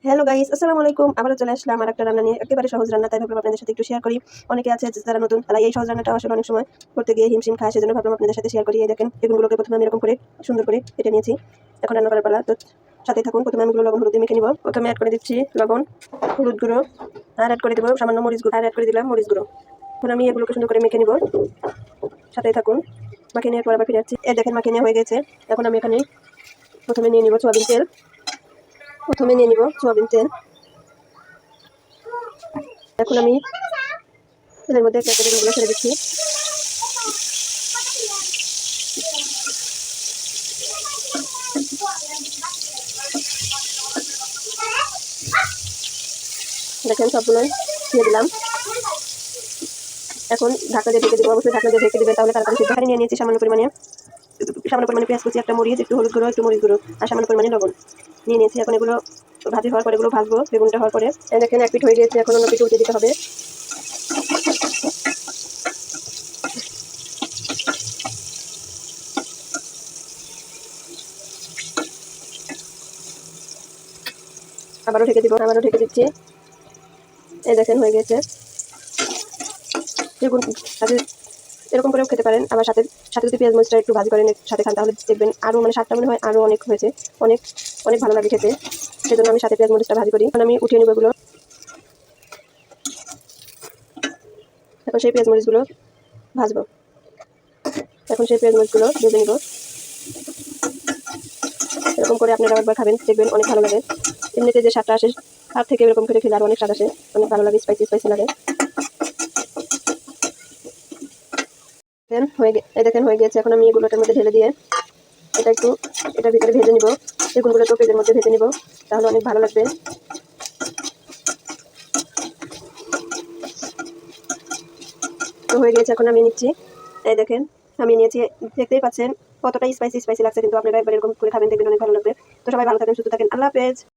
Hello guys, আসসালামু আলাইকুম। আবারও চলে আসলাম আমার একটা রান্না নিয়ে, একেবারে সহজ রান্না, তাই ভাবলাম আপনাদের সাথে একটু শেয়ার করি। অনেকে আছে যারা নতুন, তারা এই সহজ রান্নাটা আসলে অনেক সময় করতে গিয়ে হিমশিম খায়, সেজন্য ভাবলাম আপনাদের সাথে শেয়ার করি। এই দেখেন, বেগুনগুলোকে প্রথমে আমি এরকম করে সুন্দর করে কেটে নিয়েছি। এখন রান্না করার পালা, তো সাথেই থাকুন। প্রথমে আমি লবণ হলুদ দিয়ে মেখে নিব। প্রথমে অ্যাড করে দিচ্ছি লবণ, হলুদ গুঁড়ো, আর অ্যাড করে দেবো সামান্য মরিচ গুঁড়ো, আর অ্যাড করে দিলাম মরিচ গুঁড়ো। এখন আমি এগুলোকে সুন্দর করে মেখে নিব, সাথেই থাকুন। মাখিয়ে নেওয়ার পর আবার ফিরে যাচ্ছি। এই দেখেন, মাখিয়ে নেওয়া হয়ে গেছে। এখন আমি এখানে প্রথমে নিয়ে নিব সোয়াবিন তেল। এখন আমি তেলের মধ্যে একটা বেগুনগুলো ছেড়ে দিচ্ছি। দেখেন, সবগুলোই দিয়ে দিলাম। এখন ঢাকা দিয়ে ঢেকে দেবো, অবশ্যই ঢাকা দিয়ে ঢেকে দেবে, তাহলে তাড়াতাড়ি সিদ্ধ হয়। নিয়ে নিয়েছি সামান্য পরিমাণে পেঁয়াজ কুচি, একটা মরিচ, একটু হলুদ গুঁড়ো, একটু মরিচ গুঁড়ো, আর সামান্য পরিমাণে লবণ নিয়ে নিয়েছি। এখন এগুলো ভাজি হওয়ার পরে এগুলো ভাজবো। বেগুনটা হওয়ার পরে দেখেন এক পিঠ হয়ে গিয়েছে, এখন অন্য পিঠ উল্টে দিতে হবে। আবারও ঢেকে দিচ্ছি। এই দেখেন, হয়ে গেছে। বেগুন সাথে এরকম করেও খেতে পারেন, আবার সাথে সাথে যদি পেঁয়াজ মরিচটা একটু ভাজি করেন সাথে খান, তাহলে দেখবেন আরও মানে স্বাদটা মনে হয় আরও অনেক হয়েছে, অনেক অনেক ভালো লাগে খেতে। সেজন্য আমি সাথে পেঁয়াজ মরিচটা ভাজি করি। এখন আমি উঠিয়ে নেব এগুলো। এখন সেই পেঁয়াজ মরিচগুলো ভাজবো। ভেজে নিব। এরকম করে আপনারা একবার খাবেন, দেখবেন অনেক ভালো লাগে। এমনিতে যে স্বাদটা আসে, তার থেকে এরকম করে খেলে আরও অনেক স্বাদ আসে, অনেক ভালো লাগে, স্পাইসি স্পাইসি লাগে। এই দেখেন, হয়ে গেছে। এখন আমি এগুলোটার মধ্যে ঢেলে দিয়ে এটার ভিতরে ভেজে নিব। বেগুনগুলো তো পেঁয়াজের মধ্যে ভেজে নিব, তাহলে অনেক ভালো লাগবে। তো হয়ে গেছে, এখন আমি নিচ্ছি। এই দেখেন, আমি নিয়েছি। দেখতেই পাচ্ছেন কতটা স্পাইসি স্পাইসি লাগছে, কিন্তু আপনারা একবার এরকম করে খাবেন, দেখবেন অনেক ভালো লাগবে। তো সবাই ভালো থাকেন, সুস্থ থাকেন, আল্লাহ হাফেজ।